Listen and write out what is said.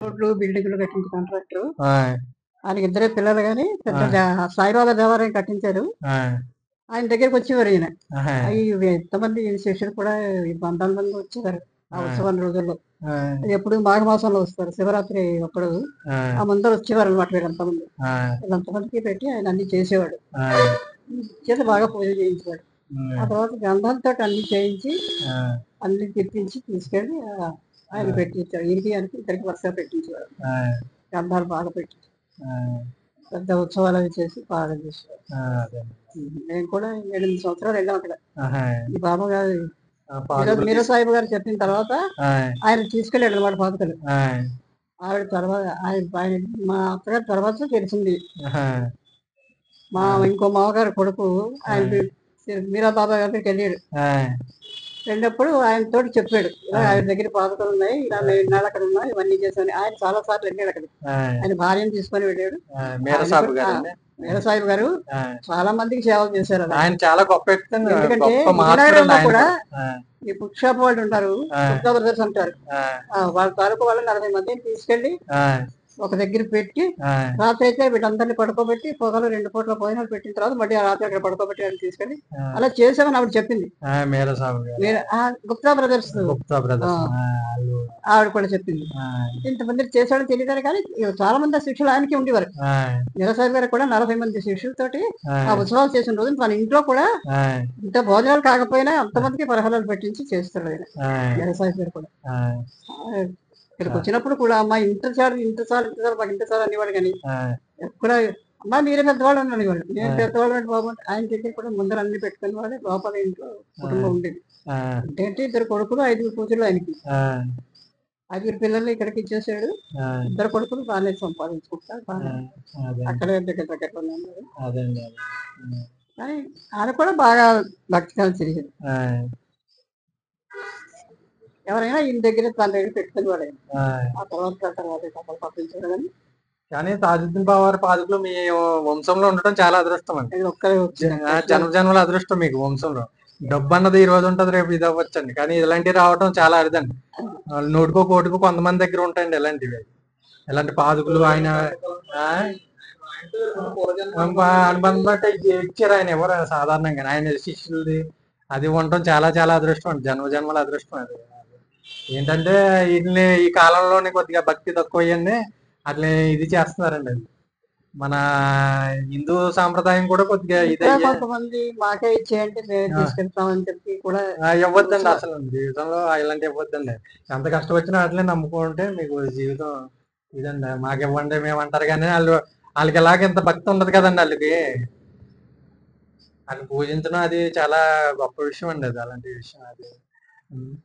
రోడ్లు, బిల్డింగులు కట్టించే కాంట్రాక్టరు. ఆయ్! ఆయనకి ఇద్దరే పిల్లలు గాని పెద్ద ఆ! సాయిబాబా దేవాలయం కట్టించారు. ఆయ్! ఆయన దగ్గరికొచ్చేవారు ఈయన. ఆహా! ఎంతమంది శిష్యులు కూడా వందల మంది వచ్చేవారు ఆ ఆ! ఉత్సవం రోజుల్లో. ఆయ్! ఎప్పుడు మాఘమాసంలో వస్తారు. శివరాత్రి అప్పుడు ఆ! ఆ ముందర వచ్చేవారనమాట వీళ్ళంతమంది. ఆ! వీళ్ళంతమందికి పెట్టి ఆయన అన్నీ చేసేవాడు. ఆయ్! చేత బాగా పూజ చేయించేవాడు. ఆ హ్మ్. తర్వాత గంధంతోటి అన్నీ చేయించి, ఆ! అన్నీ తెప్పించి తీసుకెళ్ళి ఆయన ఆ! పెట్టించారు. ఈయనకి ఆయనకి ఇద్దరికి వరుసగా పెట్టించేవారు. ఆయ్! గంధాలు బాగా పెట్టి ఆయ్! పెద్ద ఉత్సవాలవి చేసి బాగా చేసేవారు. ఆ! అదే. మేము కూడా 8 సంవత్సరాలు వెళ్ళాం అక్కడ. ఆహా! ఈ బాబా గారు ఆ! పాదుకులు మీరా సాహిబ్ గారు చెప్పిన తర్వాత ఆయ్! ఆయన తీసుకెళ్ళాడనమాట పాదుకలు. ఆయ్! ఆవిడ తర్వాత ఆయన మా అత్తగారి తర్వాత తెలిసింది. ఆహా! మా ఆ! ఇంకో మామగారి కొడుకు ఆయన ఆయ్! మీరా బాబా గారి దగ్గరికెళ్ళాడు. ఆయ్! వెళ్ళినప్పుడు ఆయనతోటి చెప్పాడు. ఇలా ఆయ్! ఆయన దగ్గర పాదుకలున్నాయి. ఇలా ఆయ్! మేము ఇన్నాళ్ళు అక్కడ ఉన్నాం. ఇవన్నీ చేశామని. ఆయన చాలా సార్లు వెళ్ళాడు అక్కడికి. ఆయ్! ఆయన భార్యను తీసుకొని వెళ్ళాడు. మీరా ఆయన సాబు కూడా గారండి? వీర సాహిబ్ గారు ఆ! చాలా మందికి సేవలు చేశారు అలాగా. ఆయన చాలా గొప్ప వ్యక్తి అండి. ఎందుకంటే గొప్ప మహాత్ముడండి విజయనగరంలో ఆయన కూడా కూడా. ఆ! ఈ బుక్ షాప్ వాళ్ళు ఉంటారు. ఆ! గుప్తా బ్రదర్స్ అంటారు. ఆ! వాళ్ళ తాలూకు వాళ్ళు 40 మందిని తీసుకెళ్ళి ఆ! ఒక దగ్గర పెట్టి ఆ! రాత్రి అయితే వీళ్ళందరినీ పడుకోబెట్టి పొగలు 2 పూట్ల భోజనాలు పెట్టిన తర్వాత మళ్ళీ ఆ రాత్రి అక్కడ పడుకోబెట్టి వాళ్ళని తీసుకెళ్ళి ఆ! అలా చేసామని ఆవిడ చెప్పింది. ఆ! మీరా సాబు గారు. మీరు గుప్తా బ్రదర్స్ గుప్తా బ్రదర్స్. ఆ! ఆళ్ళు ఆవిడ కూడా చెప్పింది. ఆ! ఇంతమంది చేశాడో తెలియదు కానీ చాలా మంది ఆ శిష్యులు ఆయనకి ఉండేవారు. ఆ! నిరసారి గారు కూడా 40 మంది శిష్యులతోటి ఆ! ఆ ఉత్సవాలు చేసిన రోజు తన ఇంట్లో కూడా ఆ! ఇంత భోజనాలు కాకపోయినా అంతమందికి పలహారాలు పెట్టించి చేస్తాడు ఆయన. ఆ! నిరసారి గారు కూడా. ఆ! ఆ, ఇక్కడికి వచ్చినప్పుడు కూడా అమ్మా ఇంత చాలు ఇంత చాలు ఇంత చాలు మాకు ఇంత చాలు అనేవాడు కానీ ఆ! ఎక్కడ అమ్మా మీరే పెద్దవాళ్ళు అని అనేవాడు. నేను ఆ! పెద్దవాళ్ళు అంటే బాబు ఆయన దగ్గర కూడా ముందర అన్ని పెట్టుకుని వాడే లోపల ఇంట్లో కుటుంబం ఉండేది. ఆ! ఏంటంటే ఇద్దరు కొడుకులు 5 కూతుళ్ళు ఆయనకి. ఆ! 5 పిల్లల్ని ఇక్కడికి ఇచ్చేసాడు. ఆ! ఇద్దరు కొడుకులు బాగానే సంపాదించుకుంటారు. ఆ! బాగానే అదే. అక్కడే దగ్గర దగ్గరలో ఉన్నారు. అదండి. అదే. కానీ ఆయన కూడా బాగా భక్తిగా తిరిగాడు. ఆ! ఎవరైనా ఈయన దగ్గర తన దగ్గర పెట్టుకుని వాడు ఆయన. ఆ! ఆ తర్వాత డబ్బులు పంపించాడు కానీ కానీ తాజుద్దీన్ బావారి పాదుకులు మీ వంశంలో ఉండటం చాలా అదృష్టం అండి. ఆయన ఒక్కరే వచ్చింది జన్మ జన్మల అదృష్టం మీకు వంశంలో. డబ్బన్నది ఈ రోజు ఉంటది, రేపు ఇది అవ్వచ్చండి. కానీ ఇలాంటివి రావటం చాలా అరుదండి. నూటికో కోటికో కొంతమంది దగ్గర ఉంటాయండి ఇలాంటివి. ఇలాంటి పాదుకులు ఆయన ఆ! అనుబంధం బట్టి ఇచ్చారు ఆయన ఎవరు సాధారణంగా. ఆయన శిష్యులది అది ఉండటం చాలా చాలా అదృష్టం అండి. జన్మ జన్మల అదృష్టం అది. ఏంటంటే ఈటిని ఈ కాలంలోనే కొద్దిగా భక్తి తక్కువయ్యండి. అట్లా ఇది చేస్తున్నారండి అది. మన హిందూ సాంప్రదాయం కూడా కొద్దిగా ఇంకా ఇదయ్యే కొంతమంది మాకే ఇచ్చేయంటే మేము ఆ! తీసుకెళ్తామని చెప్పి కూడా ఇవ్వద్దండి అసలు. జీవితంలో ఇలాంటివి ఇవ్వద్దండి. ఎంత కష్టం వచ్చినా ఆటిలనే నమ్ముకుంటే మీకు జీవితం ఇదండి. మాకివ్వండి మేమంటారు గానీ ఆళ్ళకి ఎలాగ ఇంత భక్తి ఉండదు కదండీ ఆళ్ళకి. ఆళ్ళని పూజించడం అది చాలా గొప్ప విషయం అండి అది. అలాంటి విషయం అది. హ్మ్.